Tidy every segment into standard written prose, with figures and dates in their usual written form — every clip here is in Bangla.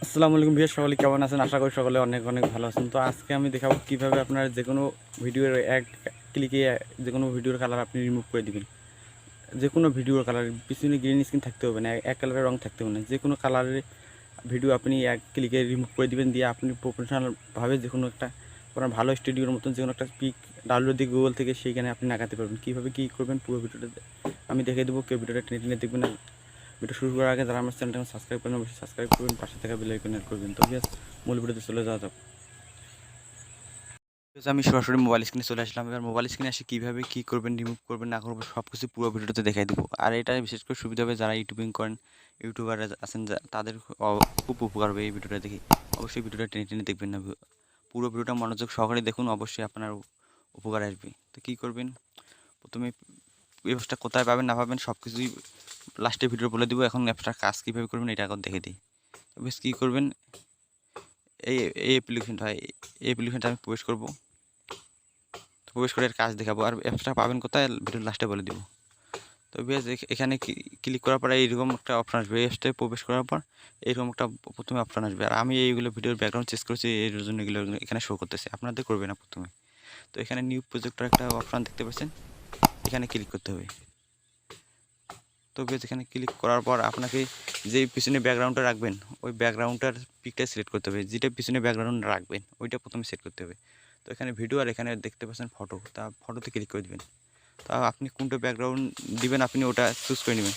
আসসালামু আলাইকুম ভিউয়ার, সকলে কেমন আছেন? আশা করি সকলে অনেক অনেক ভালো আছেন। তো আজকে আমি দেখাবো কীভাবে আপনার যে কোনো ভিডিওর এক ক্লিকে যে কোনো ভিডিওর কালার আপনি রিমুভ করে দিবেন। যে কোনো ভিডিওর কালার পিছনে গ্রিন স্ক্রিন থাকতে হবে না, এক কালারের রং থাকতে হবে না, যে কোনো কালারের ভিডিও আপনি এক ক্লিকে রিমুভ করে দিবেন। দিয়ে আপনি প্রফেশনালভাবে যে কোনো একটা আপনার ভালো স্টুডিওর মতন যে কোনো একটা পিক ডাউনলোড দিয়ে গুগল থেকে সেইখানে আপনি লাগাতে পারবেন। কীভাবে কী করবেন পুরো ভিডিওটা আমি দেখে দেবো। কেউ ভিডিওটা টেনে টেনে দেখবেন না। ভিডিও শুরু করার আগে যারা আমার চ্যানেলটাকে সাবস্ক্রাইব করেন অবশ্যই সাবস্ক্রাইব করবেন, পাশে থাকা বেল আইকন অ্যাড করবেন। তো ভিউয়ার্স, মূল ভিডিওতে চলে যাওয়া যাক। আমি সরাসরি মোবাইল স্ক্রিনে চলে আসলাম। এবার মোবাইল স্ক্রিনে এসে কীভাবে কী করবেন, রিমুভ করবেন না করবেন সব কিছু পুরো ভিডিওতে দেখাই দেবো। আর এটা বিশেষ করে সুবিধা হবে যারা ইউটিউবিং করেন, ইউটিউবার আছেন তাদের খুব উপকার হবে এই ভিডিওটা দেখে। অবশ্যই ভিডিওটা টেনে টেনে দেখবেন না, পুরো ভিডিওটা মনোযোগ সহকারে দেখুন, অবশ্যই আপনার উপকার আসবে। তো কী করবেন, প্রথমে অ্যাপসটা কোথায় পাবেন না পাবেন সব কিছুই লাস্টে ভিডিও বলে দিব। এখন অ্যাপসটার কাজ কীভাবে করবেন এটা এখন দেখে দিই। তবে কী করবেন, এই এই অ্যাপ্লিকেশনটা আমি প্রবেশ করব। প্রবেশ করে এর কাজ দেখাবো, আর অ্যাপসটা পাবেন কোথায় ভিডিওর লাস্টে বলে দিব। তো বেশ, এখানে ক্লিক করার পর এইরকম একটা অপশান আসবে। অ্যাপসটায় প্রবেশ করার পর এইরকম একটা প্রথমে অপশান আসবে। আর আমি এইগুলো ভিডিওর ব্যাকগ্রাউন্ড চেঞ্জ করেছি, এর জন্য এগুলো এখানে শো করতেছে, আপনাদের করবে না প্রথমে। তো এখানে নিউ প্রজেক্টর একটা অপশান দেখতে পাচ্ছেন, এখানে ক্লিক করতে হবে। তো বেশ, এখানে ক্লিক করার পর আপনাকে যেই পিছনে ব্যাকগ্রাউন্ডটা রাখবেন ওই ব্যাকগ্রাউন্ডটার পিকটা সিলেক্ট করতে হবে। যেটা পিছনে ব্যাকগ্রাউন্ড রাখবেন ওইটা প্রথমে সেট করতে হবে। তো এখানে ভিডিও আর এখানে দেখতে পাচ্ছেন ফটো, তা ফটোতে ক্লিক করে দেবেন। তা আপনি কোনটা ব্যাকগ্রাউন্ড দিবেন আপনি ওটা চুজ করে নেবেন।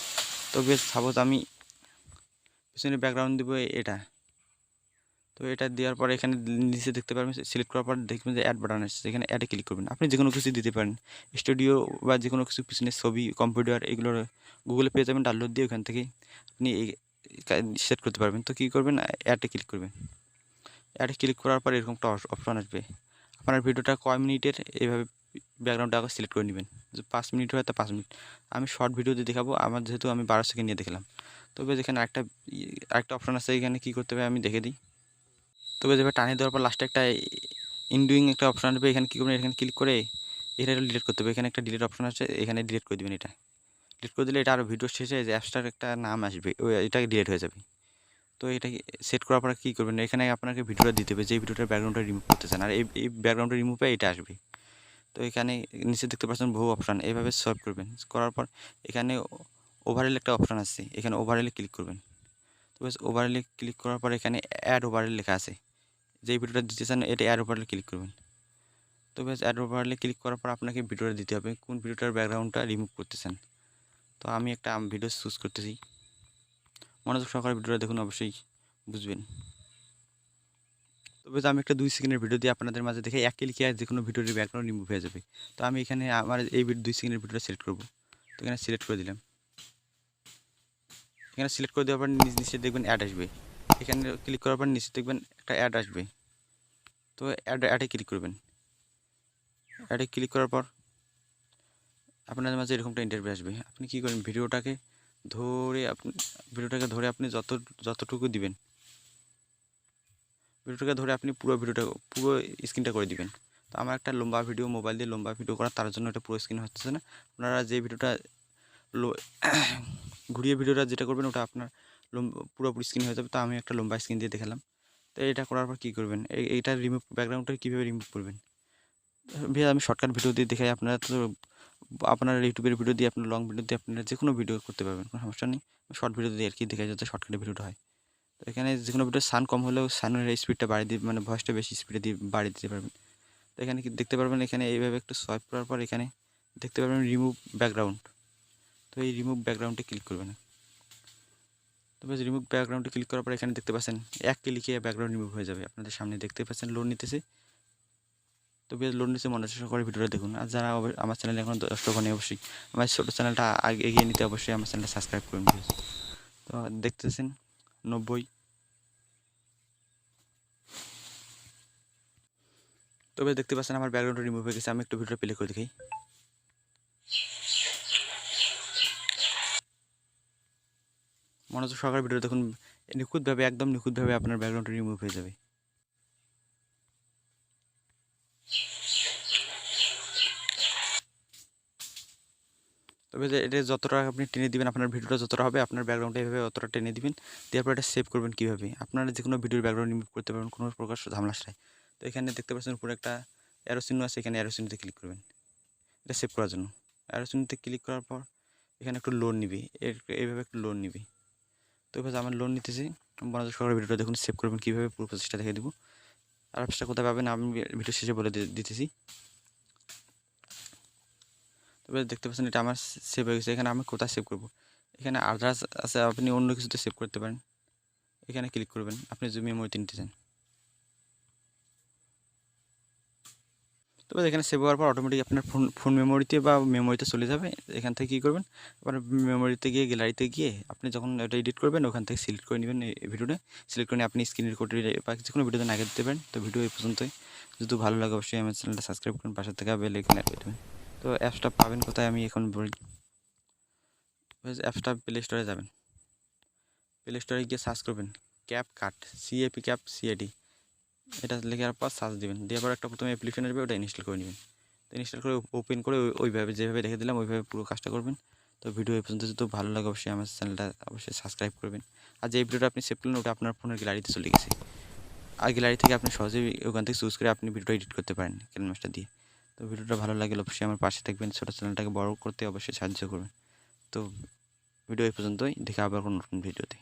তো বেশ, সাপোজ আমি পিছনে ব্যাকগ্রাউন্ড দেবো এটা। তো এটা দেওয়ার পরে এখানে নিচে দেখতে পারবেন, সিলেক্ট করার পর দেখবেন যে অ্যাড বাটন আসছে, এখানে অ্যাডে ক্লিক করবেন। আপনি যে কোনো কিছু দিতে পারেন, স্টুডিও বা যে কোনো কিছু পিছনে ছবি, কম্পিউটার, এগুলো গুগলে পেয়ে যাবেন ডাউনলোড দিয়ে, ওখান থেকে আপনি সেট করতে পারবেন। তো কী করবেন, অ্যাডে ক্লিক করবেন। অ্যাডে ক্লিক করার পর এরকম একটা অপশন আসবে, আপনার ভিডিওটা কয় মিনিটের এইভাবে ব্যাকগ্রাউন্ডটা আগে সিলেক্ট করে নেবেন। যে 5 মিনিট হয় তা 5 মিনিট। আমি শর্ট ভিডিওতে দেখাবো, আমার যেহেতু আমি 12 সেকেন্ড নিয়ে দেখালাম। তবে যেখানে আরেকটা অপশন আছে, এখানে কী করতে হবে আমি দেখে দিই। তবে যেভাবে টানিয়ে দেওয়ার পর লাস্টে একটা ইনডুইং একটা অপশন আসবে, এখানে কী করবেন, এখানে ক্লিক করে এটা ডিলিট করতে হবে। এখানে একটা ডিলিট অপশন আছে, এখানে ডিলিট করে দেবেন। এটা ডিলিট করে দিলে এটা আরও ভিডিও শেষে যে অ্যাপসটার একটা নাম আসবে, এটা ডিলিট হয়ে যাবে। তো এটা সেট করার পর কী করবেন, এখানে আপনাকে ভিডিওটা দিতে হবে যে ভিডিওটার ব্যাকগ্রাউন্ডটা রিমুভ করতে চান, আর এই ব্যাকগ্রাউন্ডটা রিমুভে এটা আসবে। তো এখানে নিচে দেখতে পাচ্ছেন বহু অপশান, এইভাবে সলভ করবেন। করার পর এখানে ওভারঅল একটা অপশান আছে, এখানে ওভারঅলে ক্লিক করবেন। তো বেশ, ওভারঅলে ক্লিক করার পর এখানে অ্যাড ওভারঅল লেখা আছে, যে ভিডিওটা দিতে চান এটা অ্যাড ওভারঅলে ক্লিক করবেন। তো বেশ, অ্যাড ওভারঅলে ক্লিক করার পর আপনাকে ভিডিওটা দিতে হবে, কোন ভিডিওটার ব্যাকগ্রাউন্ডটা রিমুভ করতে চান। তো আমি একটা ভিডিও চুজ করতেছি, মনোযোগ সহকারে ভিডিওটা দেখুন, অবশ্যই বুঝবেন। তো বেশ, আমি একটা 2 সেকেন্ডের ভিডিও দিয়ে আপনাদের মাঝে দেখে এক ক্লিকে যে কোনো ভিডিওর ব্যাকগ্রাউন্ড রিমুভ হয়ে যাবে। তো আমি এখানে আমার এই 2 সেকেন্ডের ভিডিওটা সিলেক্ট করব। তো এখানে সিলেক্ট করে দিলাম। এখানে সিলেক্ট করে দেওয়ার পর নিচে দেখবেন অ্যাড আসবে, এখানে ক্লিক করার পর নিচে দেখবেন একটা অ্যাড আসবে। তো অ্যাডে ক্লিক করবেন। অ্যাডে ক্লিক করার পর আপনাদের মাঝে এরকম একটা ইন্টারভিউ আসবে। আপনি কী করেন, ভিডিওটাকে ধরে আপনি যতটুকু দিবেন, ভিডিওটাকে ধরে আপনি পুরো স্ক্রিনটা করে দিবেন। তো আমার একটা লম্বা ভিডিও, মোবাইল দিয়ে লম্বা ভিডিও করা, তার জন্য এটা পুরো স্ক্রিন হচ্ছে না। আপনারা যে ভিডিওটা ঘুরিয়ে ভিডিওটা যেটা করবেন ওটা আপনার পুরোপুরি স্ক্রিন হয়ে যাবে। তো আমি একটা লম্বা স্ক্রিন দিয়ে দেখালাম। তো এটা করার পর কী করবেন, এইটা ব্যাকগ্রাউন্ডটা কীভাবে রিমুভ করবেন ভাইয়া আমি শর্টকাট ভিডিও দিয়ে দেখাই। আপনারা তো আপনার ইউটিউবের ভিডিও দিয়ে, আপনার লং ভিডিও দিয়ে আপনারা যে কোনো ভিডিও করতে পারবেন, কোনো সমস্যা নেই। শর্ট ভিডিও দিয়ে আর কি দেখাই, যাতে শর্টকাটে ভিডিওটা হয়। তো এখানে যে কোনো ভিডিও সাউন্ড কম হলেও সাউন্ডের স্পিডটা বাড়িয়ে দিয়ে, মানে ভয়েসটা বেশি স্পিডে দিয়ে বাড়িয়ে দিতে পারবেন। তো এখানে কি দেখতে পারবেন, এখানে এইভাবে একটু সোয়াইপ করার পর এখানে দেখতে পারবেন রিমুভ ব্যাকগ্রাউন্ড। তো এই রিমুভ ব্যাকগ্রাউন্ডে ক্লিক করবেন। তো বেশ, রিমুভ ব্যাকগ্রাউন্ডে ক্লিক করার পর এখানে দেখতে পাচ্ছেন এক ক্লিকে ব্যাকগ্রাউন্ড রিমুভ হয়ে যাবে। আপনাদের সামনে দেখতে পাচ্ছেন লোড নিতেছে। তো বেশ, লোড নিচে মনোযোগ সহকারে ভিডিওটা দেখুন। আর যারা আমার চ্যানেলে এখন দর্শক নেই, অবশ্যই আমার ছোটো চ্যানেলটা আগে এগিয়ে নিতে অবশ্যই আমার চ্যানেলটা সাবস্ক্রাইব করুন। তো দেখতেছেন 90। তবে দেখতে পাচ্ছেন আমার ব্যাকগ্রাউন্ডটা রিমুভ হয়ে গেছে। আমি একটু ভিডিওটা প্লে করে দেখি। মনোযোগ সহকারে ভিডিও দেখুন, নিখুঁতভাবে, একদম নিখুঁতভাবে আপনার ব্যাকগ্রাউন্ডটা রিমুভ হয়ে যাবে। তবে যে এটা যতটা আপনি টেনে দিবেন, আপনার ভিডিওটা যতটা হবে আপনার ব্যাকগ্রাউন্ডটা এভাবে অতটা টেনে দিবেন। দেওয়ার পর এটা সেভ করবেন কীভাবে, আপনারা যে কোনো ভিডিওর ব্যাকগ্রাউন্ড রিমুভ করতে পারবেন কোনো প্রকার ঝামেলা ছাড়াই। তো এখানে দেখতে পাচ্ছেন উপরে একটা অ্যারো চিহ্ন আছে, এখানে অ্যারো চিহ্নতে ক্লিক করবেন এটা সেভ করার জন্য। অ্যারো চিহ্নতে ক্লিক করার পর এখানে একটু লোড নিবি, এইভাবে একটু লোড নিবি। তো এবার আমার লোড নিতেছি, মনোযোগ সহকারে ভিডিওটা দেখুন, সেভ করবেন কীভাবে পুরো প্রসেসটা দেখে দেবো। আর অ্যাপসটা কোথায় পাবেন আমি ভিডিও শেষে বলে দিতেছি। তবে দেখতে পাচ্ছেন এটা আমার সেভ হয়ে গেছে। এখানে আমি কোথায় সেভ করব, এখানে আদার্স আছে, আপনি অন্য কিছুতে সেভ করতে পারেন। এখানে ক্লিক করবেন আপনি যে মেমোরিতে নিতে চান। তবে এখানে সেভ হওয়ার পর অটোমেটিক আপনার ফোন মেমোরিতে বা মেমোরিতে চলে যাবে। এখান থেকে কী করবেন, আপনার মেমোরিতে গিয়ে গ্যালারিতে গিয়ে আপনি যখন এটা এডিট করবেন ওখান থেকে সিলেক্ট করে নেবেন এই ভিডিওটা। সিলেক্ট করে নিয়ে আপনি স্ক্রিন রেকর্ড বা যে কোনো ভিডিওতে আগে দিতে পারেন। তো ভিডিও এই পর্যন্তই। যদি ভালো লাগে অবশ্যই আমার চ্যানেলটা সাবস্ক্রাইব করুন, পাশে থেকে বেল আইকনে দেবেন। তো অ্যাপসটা পাবেন কোথায় আমি এখন বলি। অ্যাপসটা প্লে স্টোরে যাবেন, প্লে স্টোরে গিয়ে সার্চ করবেন ক্যাপকাট, CAP ক্যাপ CAD, এটা লেখার পর সার্চ দেবেন। দেওয়ার পর একটা প্রথমে অ্যাপ্লিকেশন আসবে, ওটা ইনস্টল করে নেবেন। তো ইনস্টল করে ওপেন করে ওইভাবে যেভাবে রেখে দিলাম ওইভাবে পুরো কাজটা করবেন। তো ভিডিও এই পর্যন্ত যদি ভালো লাগে অবশ্যই আমার চ্যানেলটা অবশ্যই সাবস্ক্রাইব করবেন। আর যে ভিডিওটা আপনি সেভ করলেন ওটা আপনার ফোনের গ্যালারিতে চলে গেছে, আর গ্যালারি থেকে আপনি সহজেই ওখান থেকে চুজ করে আপনি ভিডিওটা এডিট করতে পারেন ক্যানভাসটা দিয়ে। তো ভিডিওটা ভালো লাগলে অবশ্যই আমার পাশে থাকবেন, ছোটো চ্যানেলটাকে বড় করতে অবশ্যই সাহায্য করবেন। তো ভিডিও এই পর্যন্তই, দেখা আবার কোনো নতুন ভিডিওতে।